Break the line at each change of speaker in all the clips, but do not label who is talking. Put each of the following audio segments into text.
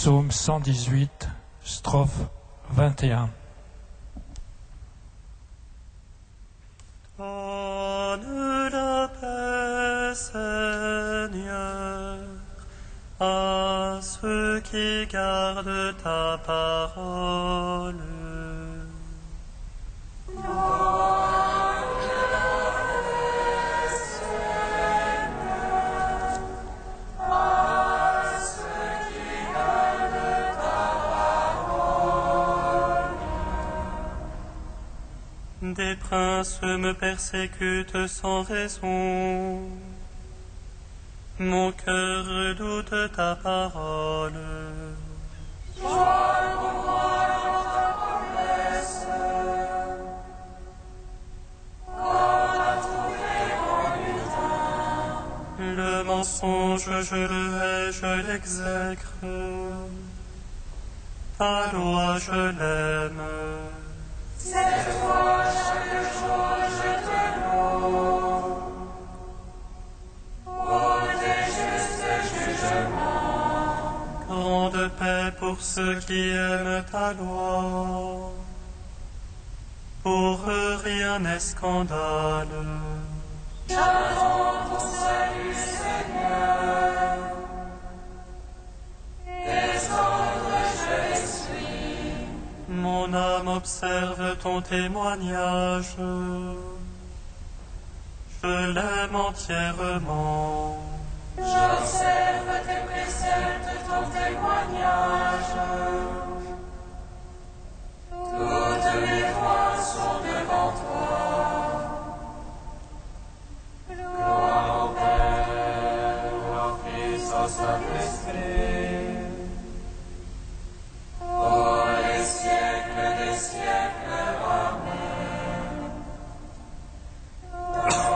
Psaume 118, strophe 21.
Donne la paix, Seigneur, à ceux qui gardent ta parole. Des princes me persécutent sans raison. Mon cœur redoute ta parole. Le mensonge, je le hais, je l'exècre. Ta loi, je l'aime.
Cette fois, chaque jour, je te loue. Ô tes justes jugements.
Grande paix pour ceux qui aiment ta loi. Pour eux, rien n'est scandale.
J'attends ton salut, Seigneur. Tes ordres, je les suis.
Mon âme observe ton témoignage. Je l'aime entièrement.
J'observe tes préceptes, ton témoignage. Toutes mes voies sont devant toi. Gloire au Père, au Fils, au Saint-Esprit. Pour les siècles des siècles, Amen. Donne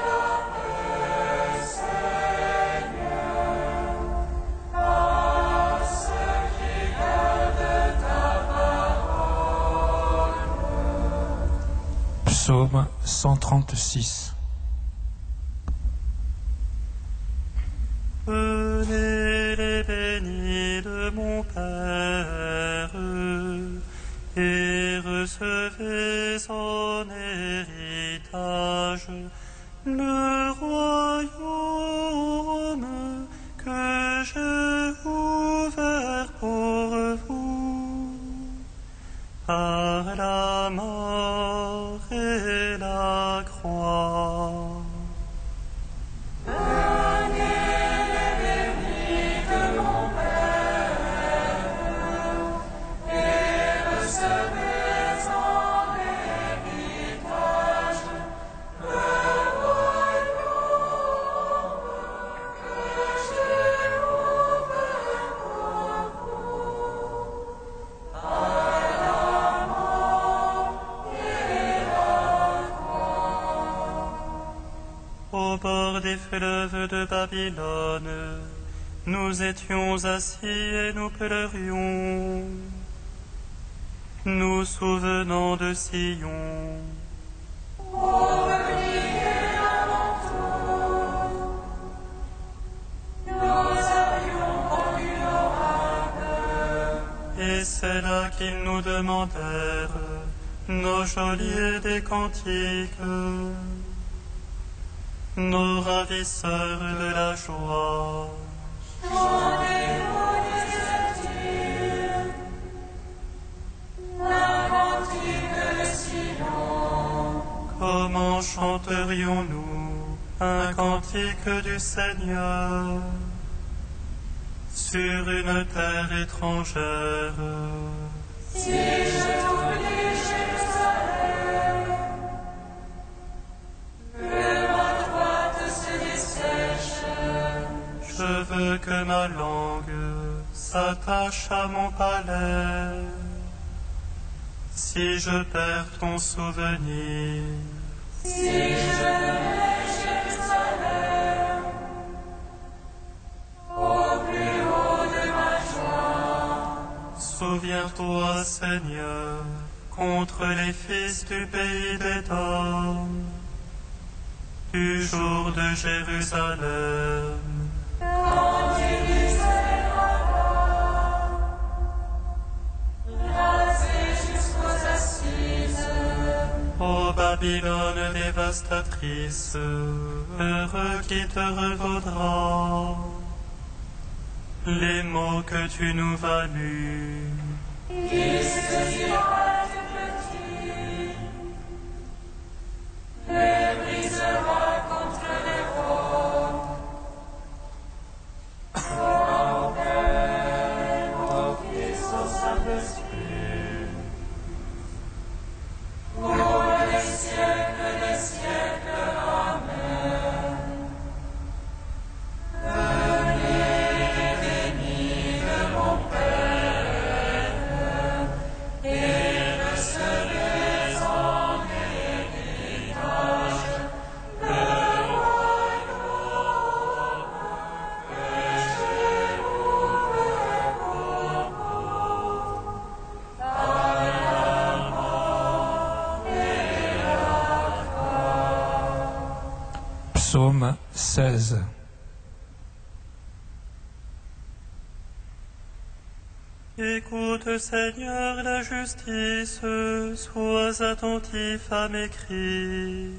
la paix, Seigneur, à ceux qui gardent ta parole.
Psaume 136.
Venez les bénis de mon Père, et recevez en héritage le royaume que j'ai ouvert pour vous par la mort et la croix. Au bord des fleuves de Babylone, nous étions assis et nous pleurions, nous souvenant de Sion. Et c'est là qu'ils nous demandèrent nos geôliers des cantiques, nos ravisseurs de la joie.
Chantez-vous, disait-il, un cantique de Sion.
Comment chanterions-nous un cantique du Seigneur sur une terre étrangère?
Si je t'oublie, Jérusalem, que ma droite se dessèche.
Je veux que ma langue s'attache à mon palais. Si je perds ton souvenir,
Si je mets Jérusalem au plus haut de ma joie,
souviens-toi, Seigneur, contre les fils du pays d'Édom, du jour de Jérusalem.
quand il disait là-bas,
Babylone dévastatrice, heureux qui te revaudra les maux que tu nous valus.
Qui saisira du petit, les brisera contre les rocs. Sois au Père, au Fils, au Saint-Esprit, pour les siècles des siècles. Amen. Venez, bénis de mon Père, et recevez en héritage le royaume que j'ai ouvert pour vous par la mort et la croix.
Psaume 16.
Écoute, Seigneur, la justice, sois attentif à mes cris.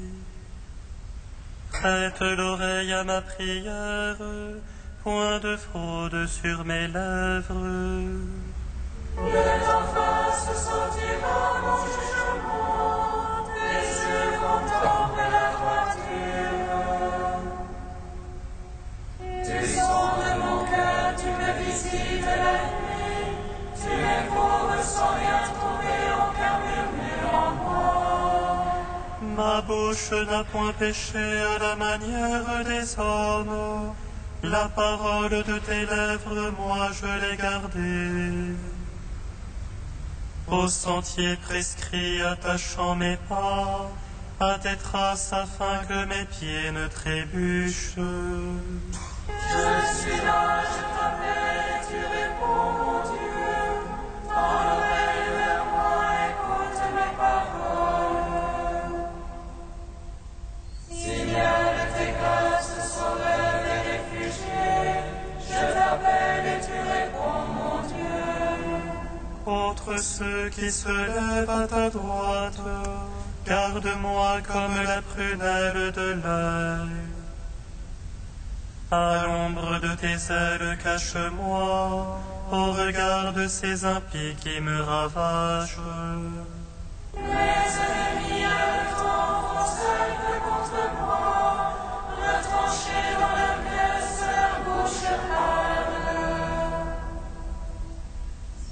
Prête l'oreille à ma prière, point de fraude sur mes lèvres.
De ta face sortira mon jugement, tes yeux contemplent la droiture. Tu sondes mon cœur, tu me visites la nuit, tu m'éprouves sans rien trouver, aucun murmure en moi.
Ma bouche n'a point péché à la manière des hommes. La parole de tes lèvres, moi je l'ai gardée. Au sentier prescrit attachant mes pas, à tes traces afin que mes pieds ne trébuchent.
Je suis là, je t'appelle, tu réponds, mon Dieu. Tends l'oreille vers moi, écoute mes paroles. Signal de tes grâces, sauveur des réfugiés, je t'appelle et tu réponds, mon Dieu.
Contre ceux qui se lèvent à ta droite, garde-moi comme la prunelle de l'œil. À l'ombre de tes ailes, cache-moi, au regard de ces impies qui me ravagent.
Mes ennemis à l'autre s'élèvent contre moi, retranchés dans leur pièce, leur bouche parle.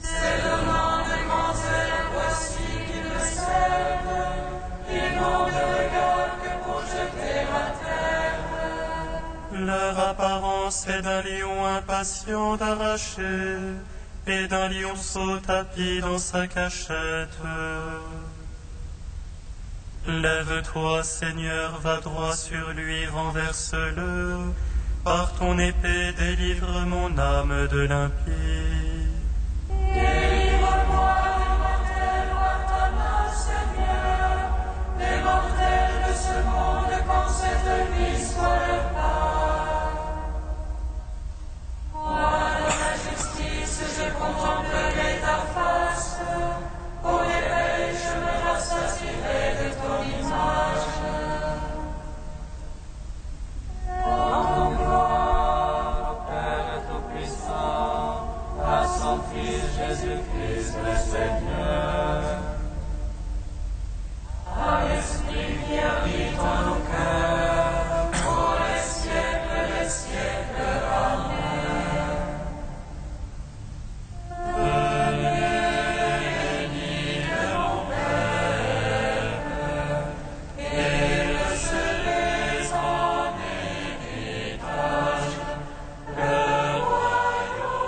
C'est donnant de grands ailes, voici qui me servent, ils n'ont de regard que pour jeter à terre.
Leur apparence est d'un lion impatient d'arracher, et d'un lionceau tapi dans sa cachette. Lève-toi, Seigneur, va droit sur lui, renverse-le. Par ton épée, délivre mon âme de l'impie.
Délivre-moi des mortels, par ta main, Seigneur, des mortels de ce monde, quand cette vie soit leur part. Moi, dans la justice, je contemplerai ta face, pour l'éveil, je me rassasierai de ton image. En gloire au Père Tout-Puissant, à son Fils Jésus-Christ le Seigneur, à l'Esprit qui habite en nos cœurs, pour les siècles des siècles. Amen. Bénis de mon Père, et recevez en héritage le royaume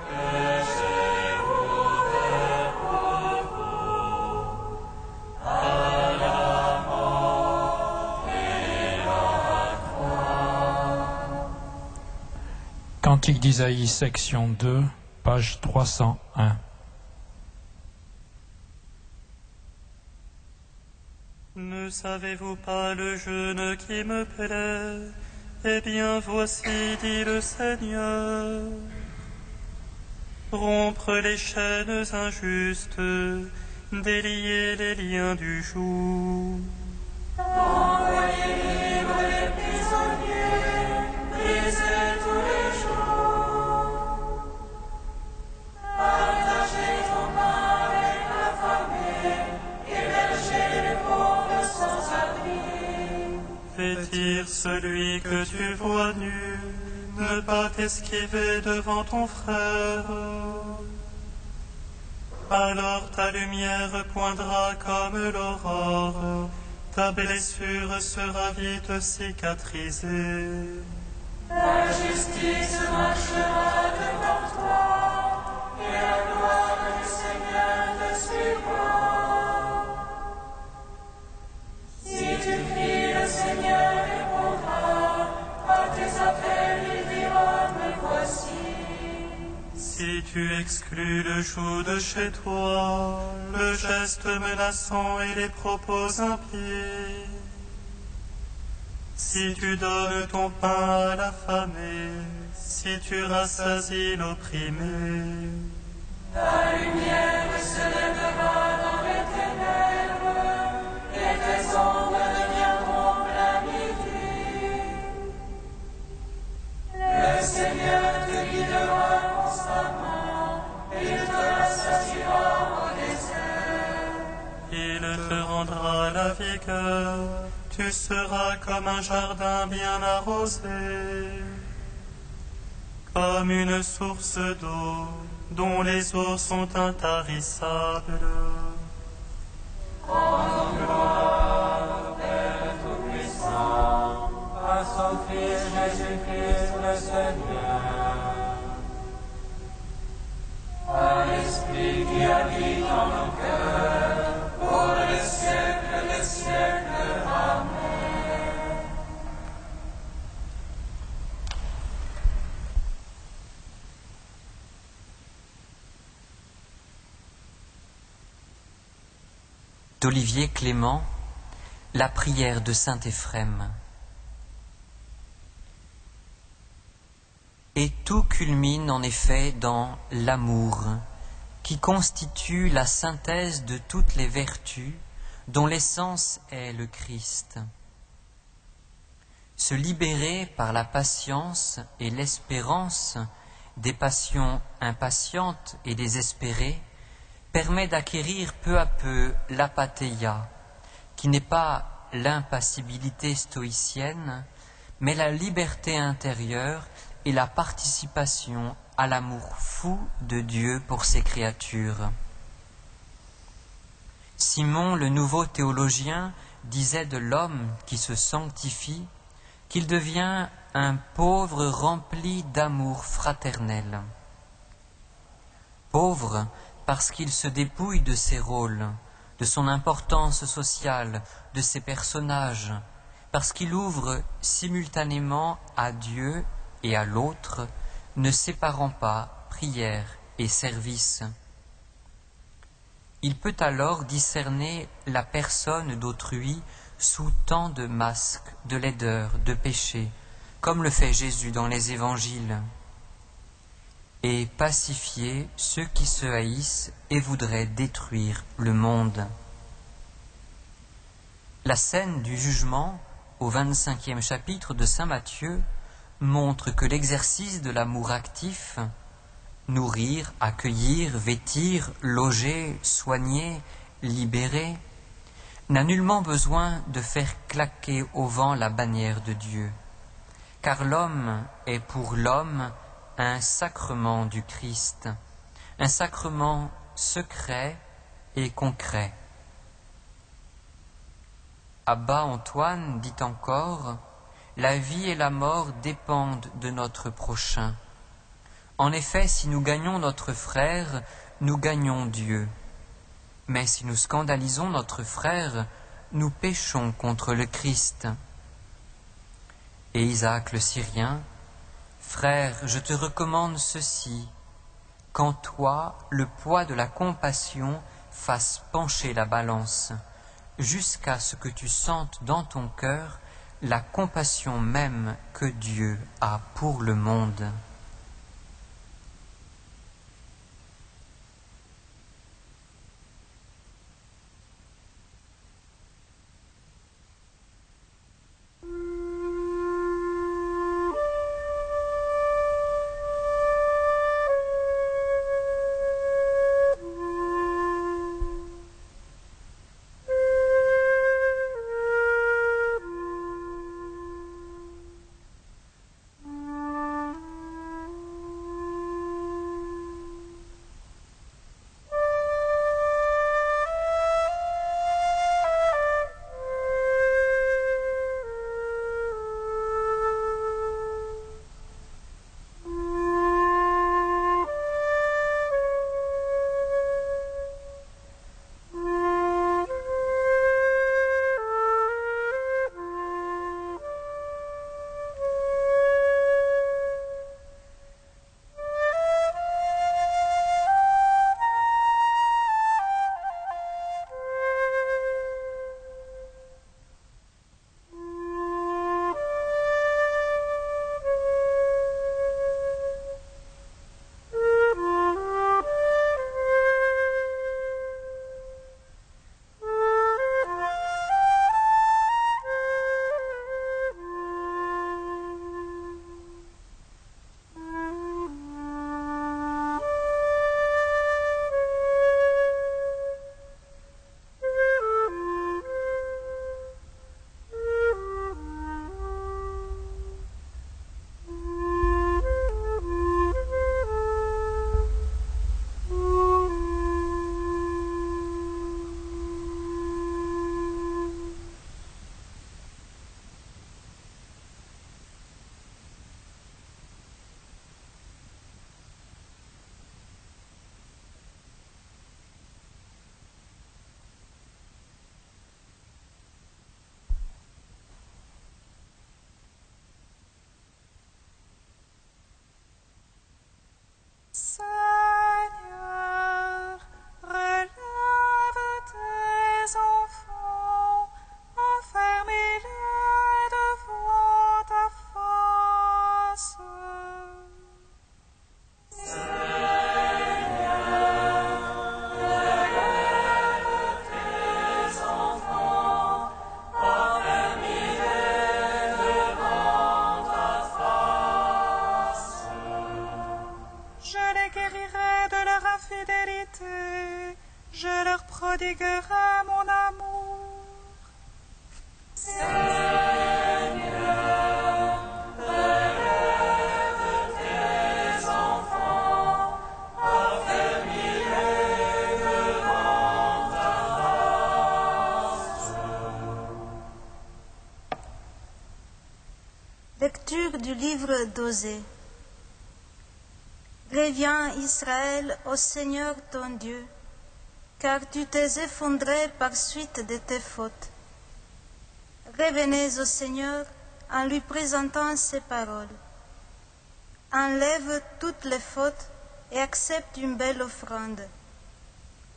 que j'ai ouvert pour vous à la mort et la croix.
Cantique d'Isaïe, section 2, page 301.
Ne savez-vous pas le jeûne qui me plaît? Eh bien, voici, dit le Seigneur, rompre les chaînes injustes déliez les liens du joug.
Envoyez libre les prisonniers, brisez tous les jours. Partagez ton pain avec l'affamé, hébergez les pauvres sans abri.
Vêtir celui que tu vois nu, ne pas t'esquiver devant ton frère. Alors ta lumière poindra comme l'aurore, ta blessure sera vite cicatrisée.
La justice marchera devant toi, et la gloire du Seigneur te suivra. Si tu pries, le Seigneur répondra, à tes appels il dira, me voici.
Si tu exclus le joug de chez toi, le geste menaçant et les propos impies, si tu donnes ton pain à l'affamé, si tu rassasies l'opprimé,
Ta lumière se lèvera dans les ténèbres, et tes ombres deviendront plein midi. Le Seigneur te guidera constamment, et il te rassasiera au désert.
il te rendra la vigueur, tu seras comme un jardin bien arrosé, comme une source d'eau dont les eaux sont intarissables.
À son Fils Jésus-Christ le Seigneur, à l'Esprit qui habite en nos cœurs, pour les siècles des siècles. Amen.
D'Olivier Clément, la prière de saint Éphrem. Et tout culmine en effet dans l'amour, qui constitue la synthèse de toutes les vertus, dont l'essence est le Christ. Se libérer par la patience et l'espérance des passions impatientes et désespérées permet d'acquérir peu à peu l'apatheia, qui n'est pas l'impassibilité stoïcienne, mais la liberté intérieure et la participation à l'amour fou de Dieu pour ses créatures. Simon, le nouveau théologien, disait de l'homme qui se sanctifie qu'il devient un pauvre rempli d'amour fraternel. Pauvre parce qu'il se dépouille de ses rôles, de son importance sociale, de ses personnages, parce qu'il ouvre simultanément à Dieu et à l'autre, ne séparant pas prière et service. Il peut alors discerner la personne d'autrui sous tant de masques, de laideur, de péché, comme le fait Jésus dans les évangiles, et pacifier ceux qui se haïssent et voudraient détruire le monde. La scène du jugement, au 25e chapitre de saint Matthieu, montre que l'exercice de l'amour actif, nourrir, accueillir, vêtir, loger, soigner, libérer, n'a nullement besoin de faire claquer au vent la bannière de Dieu, car l'homme est pour l'homme un sacrement du Christ, un sacrement secret et concret. Abba Antoine dit encore: la vie et la mort dépendent de notre prochain. En effet, si nous gagnons notre frère, nous gagnons Dieu. Mais si nous scandalisons notre frère, nous péchons contre le Christ. Et Isaac le Syrien: frère, je te recommande ceci, qu'en toi le poids de la compassion fasse pencher la balance, jusqu'à ce que tu sentes dans ton cœur la compassion même que Dieu a pour le monde.
fidélité, je leur prodiguerai mon amour.
Lecture du livre d'Osée. Reviens, Israël, au Seigneur ton Dieu, car tu t'es effondré par suite de tes fautes. Revenez au Seigneur en lui présentant ces paroles. Enlève toutes les fautes et accepte une belle offrande.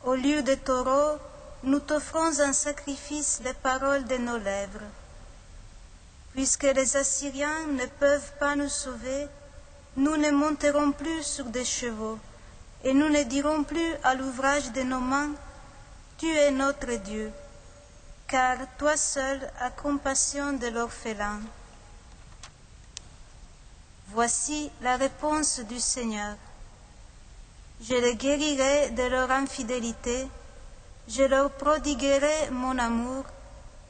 Au lieu de taureaux, nous t'offrons en sacrifice les paroles de nos lèvres. Puisque les Assyriens ne peuvent pas nous sauver, nous ne monterons plus sur des chevaux, et nous ne dirons plus à l'ouvrage de nos mains, « Tu es notre Dieu », car toi seul as compassion de l'orphelin. Voici la réponse du Seigneur. Je les guérirai de leur infidélité, je leur prodiguerai mon amour,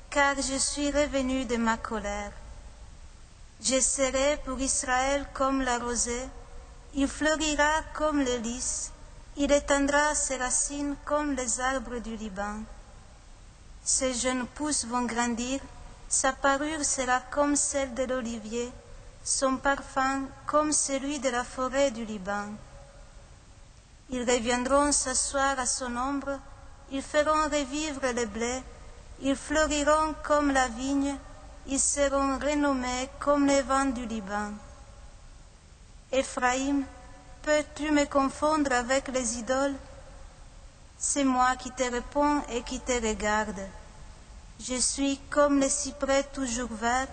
car je suis revenu de ma colère. Je serai pour Israël comme la rosée, il fleurira comme le lys, il étendra ses racines comme les arbres du Liban. Ses jeunes pousses vont grandir, sa parure sera comme celle de l'olivier, son parfum comme celui de la forêt du Liban. Ils reviendront s'asseoir à son ombre, ils feront revivre le blé, ils fleuriront comme la vigne, ils seront renommés comme les vents du Liban. Éphraïm, peux-tu me confondre avec les idoles? C'est moi qui te réponds et qui te regarde. Je suis comme le cyprès toujours vert,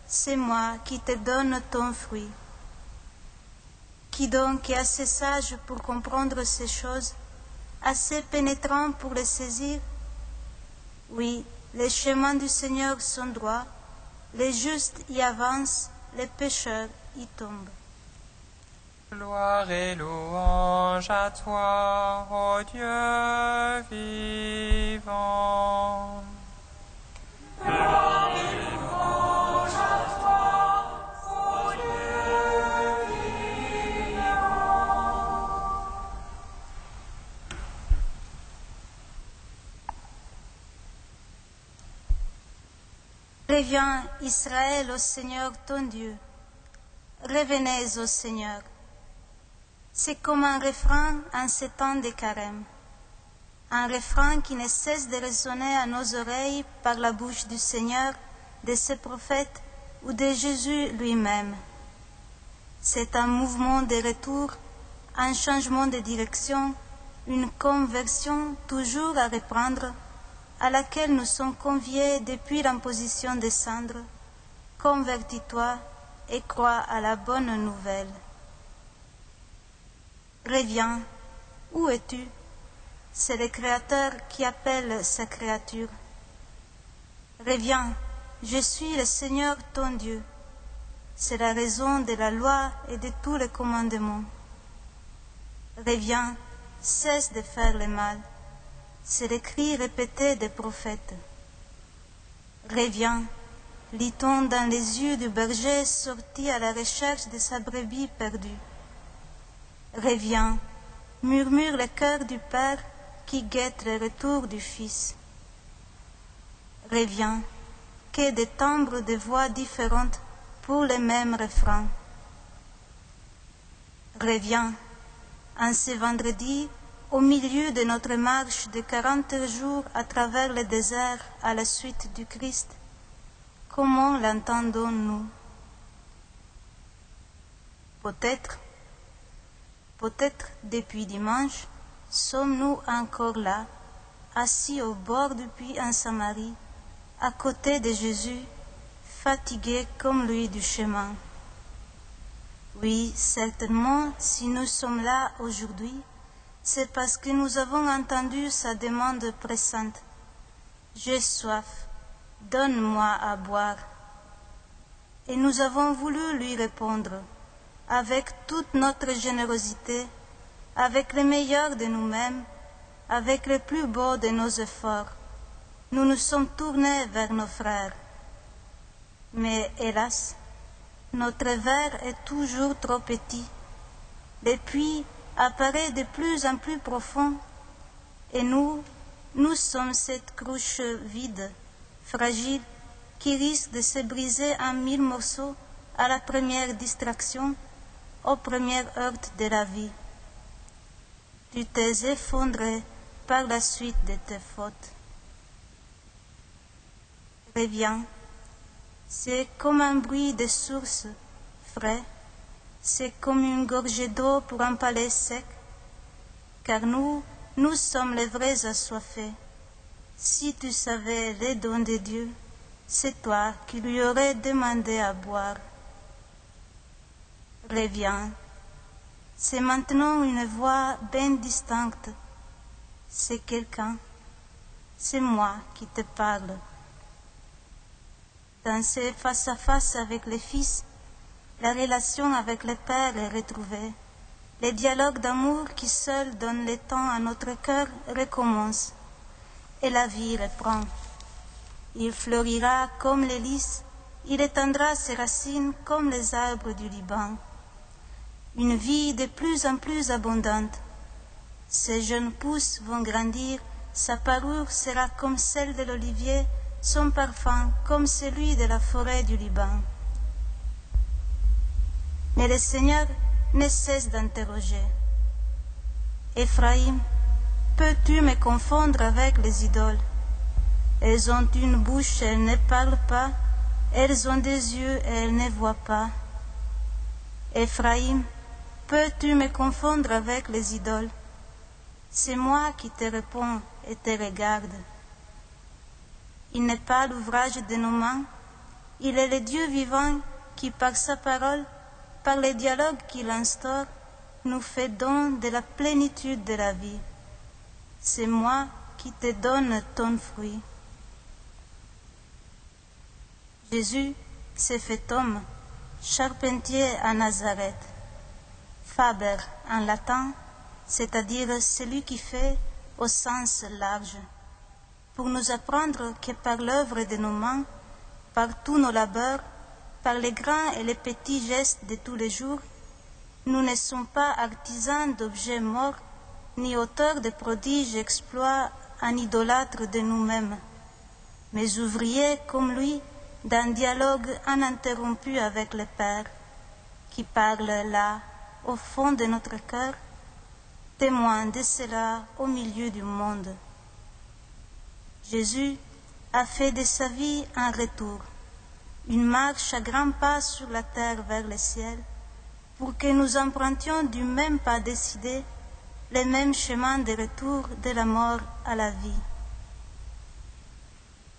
c'est moi qui te donne ton fruit. Qui donc est assez sage pour comprendre ces choses, assez pénétrant pour les saisir? Oui, les chemins du Seigneur sont droits, les justes y avancent, les pécheurs y tombent.
Gloire et louange à toi, ô Dieu vivant.
Gloire et louange à toi, ô Dieu vivant.
Reviens, Israël, au Seigneur ton Dieu. Revenez au Seigneur. C'est comme un refrain en ces temps de carême. Un refrain qui ne cesse de résonner à nos oreilles par la bouche du Seigneur, de ses prophètes ou de Jésus lui-même. C'est un mouvement de retour, un changement de direction, une conversion toujours à reprendre, à laquelle nous sommes conviés depuis l'imposition des cendres. Convertis-toi et crois à la bonne nouvelle. Reviens, où es-tu? C'est le Créateur qui appelle sa créature. Reviens, je suis le Seigneur ton Dieu. C'est la raison de la loi et de tous les commandements. Reviens, cesse de faire le mal. C'est le cri répété des prophètes. Reviens, lit-on dans les yeux du berger sorti à la recherche de sa brebis perdue. Reviens, murmure le cœur du Père qui guette le retour du Fils. Reviens, que des timbres de voix différentes pour les mêmes refrains. Reviens, en ce vendredi, au milieu de notre marche de 40 jours à travers le désert à la suite du Christ, comment l'entendons-nous? Peut-être depuis dimanche, sommes-nous encore là, assis au bord du puits en Samarie, à côté de Jésus, fatigués comme lui du chemin. Oui, certainement, si nous sommes là aujourd'hui, c'est parce que nous avons entendu sa demande pressante. J'ai soif, donne-moi à boire. Et nous avons voulu lui répondre, avec toute notre générosité, avec le meilleur de nous-mêmes, avec le plus beau de nos efforts, nous nous sommes tournés vers nos frères. Mais hélas, notre verre est toujours trop petit. Le puits apparaît de plus en plus profond, et nous sommes cette cruche vide, fragile, qui risque de se briser en 1000 morceaux à la première distraction, aux premières heurts de la vie. Tu t'es effondré par la suite de tes fautes. Reviens, c'est comme un bruit de source frais, c'est comme une gorgée d'eau pour un palais sec, car nous sommes les vrais assoiffés. Si tu savais les dons de Dieu, c'est toi qui lui aurais demandé à boire. Reviens, c'est maintenant une voix bien distincte, c'est quelqu'un, c'est moi qui te parle. Dans ce face-à-face avec le Fils, la relation avec le Père est retrouvée. Les dialogues d'amour qui seuls donnent le temps à notre cœur recommencent. Et la vie reprend. Il fleurira comme les lys, il étendra ses racines comme les arbres du Liban. Une vie de plus en plus abondante. Ces jeunes pousses vont grandir, sa parure sera comme celle de l'olivier, son parfum comme celui de la forêt du Liban. Mais le Seigneur ne cesse d'interroger. Éphraïm, peux-tu me confondre avec les idoles? Elles ont une bouche, elles ne parlent pas, elles ont des yeux et elles ne voient pas. Éphraïm, peux-tu me confondre avec les idoles? C'est moi qui te réponds et te regarde. Il n'est pas l'ouvrage de nos mains, il est le Dieu vivant qui, par sa parole, par les dialogues qu'il instaure, nous fait don de la plénitude de la vie. C'est moi qui te donne ton fruit. Jésus s'est fait homme, charpentier à Nazareth. Faber en latin, c'est-à-dire celui qui fait au sens large, pour nous apprendre que par l'œuvre de nos mains, par tous nos labeurs, par les grands et les petits gestes de tous les jours, nous ne sommes pas artisans d'objets morts, ni auteurs de prodiges exploits en idolâtres de nous-mêmes, mais ouvriers comme lui d'un dialogue ininterrompu avec le Père, qui parle là, au fond de notre cœur, témoin de cela au milieu du monde. Jésus a fait de sa vie un retour, une marche à grands pas sur la terre vers le ciel, pour que nous empruntions du même pas décidé le même chemin de retour de la mort à la vie.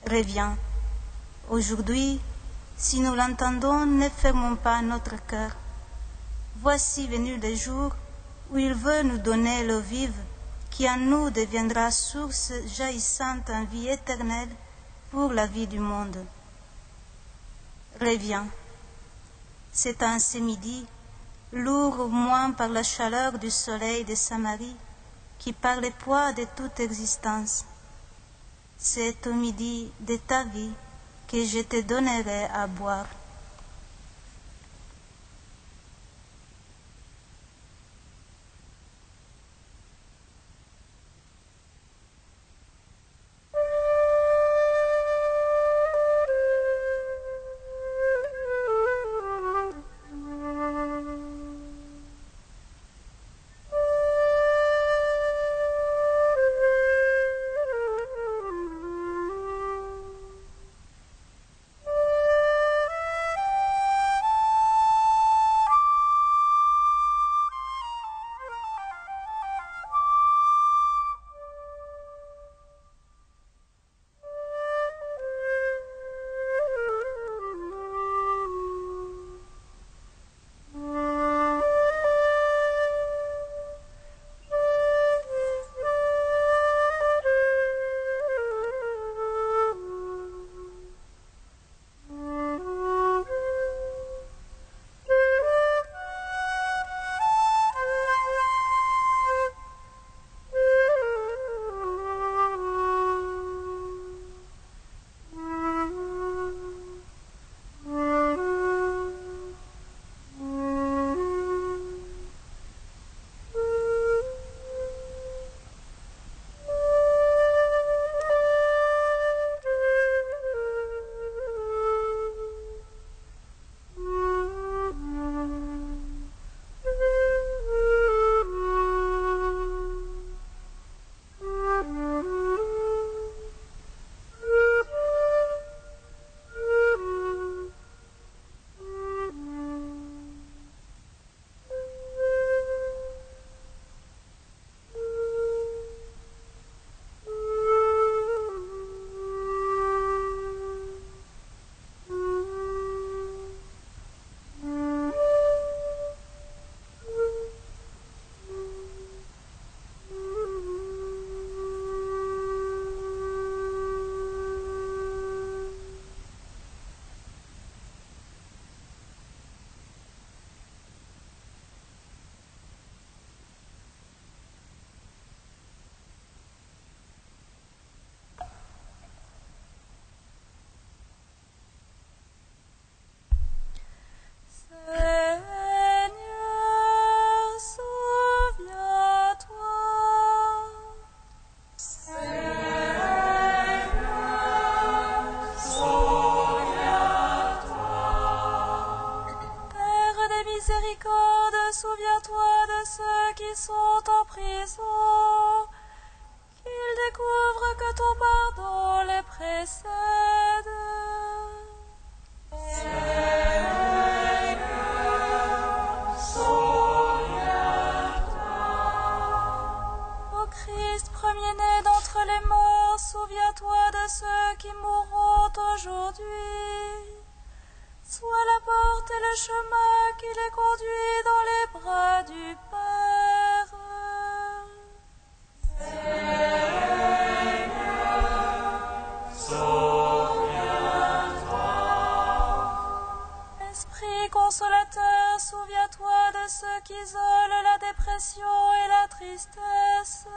Reviens. Aujourd'hui, si nous l'entendons, ne fermons pas notre cœur. Voici venu le jour où il veut nous donner l'eau vive, qui en nous deviendra source jaillissante en vie éternelle pour la vie du monde. Reviens. C'est un ce-midi, lourd au moins par la chaleur du soleil de Samarie, qui par le poids de toute existence. C'est au midi de ta vie que je te donnerai à boire.
prison, qu'ils découvrent que ton pardon les précède. Ô Christ, premier-né d'entre les morts, souviens-toi de ceux qui mourront aujourd'hui. Sois la porte et le chemin qui les conduit dans les bras du Père. Esprit consolateur, souviens-toi de ceux qui isolent la dépression et la tristesse.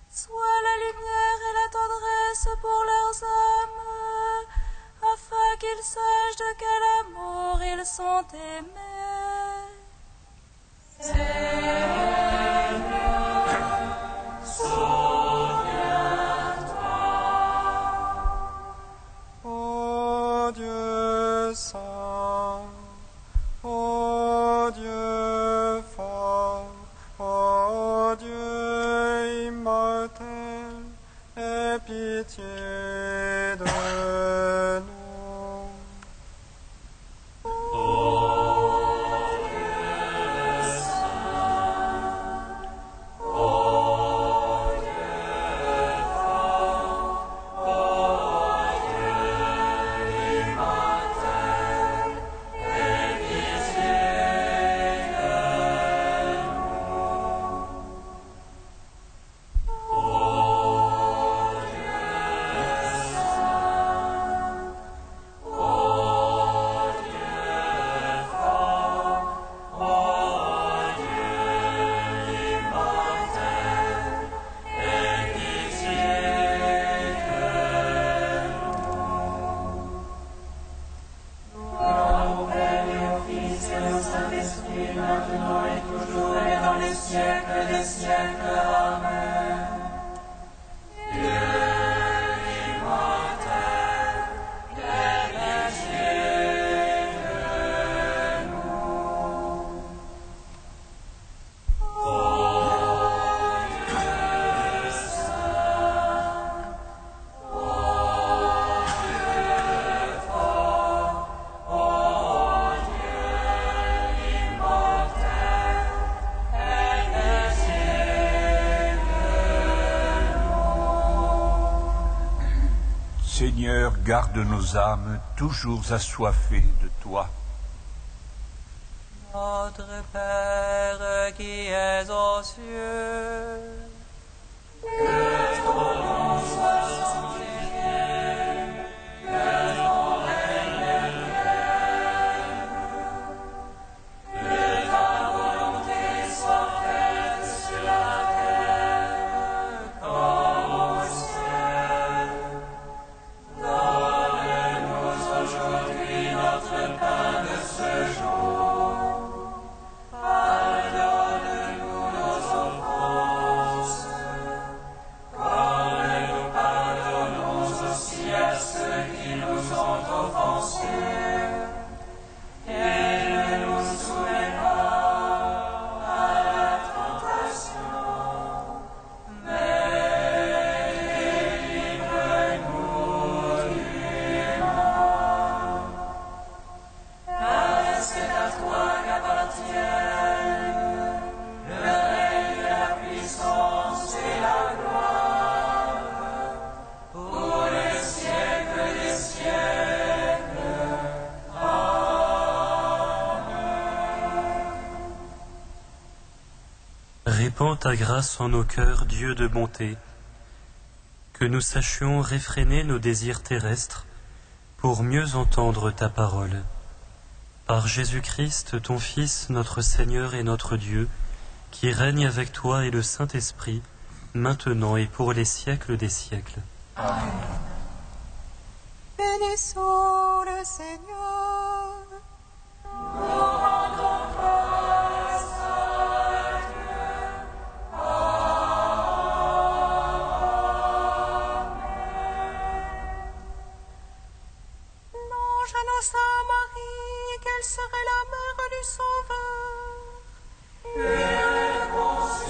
Sois la lumière et la tendresse pour leurs âmes, afin qu'ils sachent de quel amour ils sont aimés.
Ô Dieu saint, ô Dieu fort, ô Dieu immortel, aie pitié de nous.
Seigneur, garde nos âmes toujours assoiffées de toi.
Notre Père qui es aux cieux, que ton nom soit sanctifié, que ton règne vienne, que ta volonté soit faite sur la terre comme au ciel. Donne-nous aujourd'hui notre pain de ce jour. Pardonne-nous nos offenses, comme nous pardonnons aussi à ceux qui nous ont offensés. Et ne nous soumets pas à la tentation, mais délivre-nous du mal. Car c'est à toi qu'appartiennent le règne, la puissance et la gloire pour les siècles des siècles.
Répands ta grâce en nos cœurs, Dieu de bonté, que nous sachions réfréner nos désirs terrestres pour mieux entendre ta parole. Par Jésus-Christ, ton Fils, notre Seigneur et notre Dieu, qui règne avec toi et le Saint-Esprit, maintenant et pour les siècles des siècles.
Bénissons le Seigneur. L'ange annonça à Marie qu'elle serait la mère du Sauveur.
Et elle conçut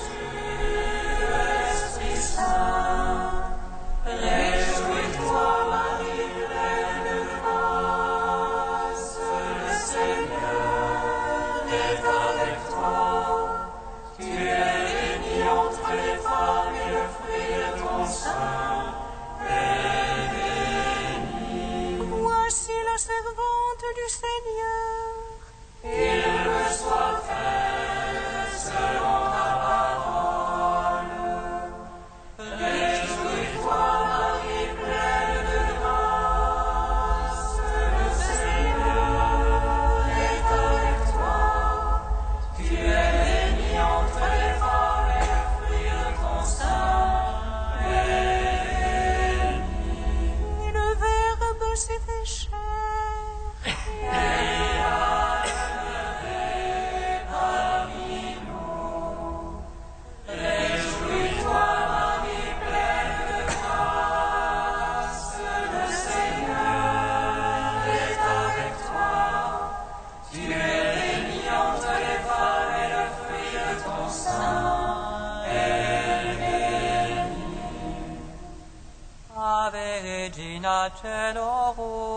sein est béni.
Ave Regina Celorum,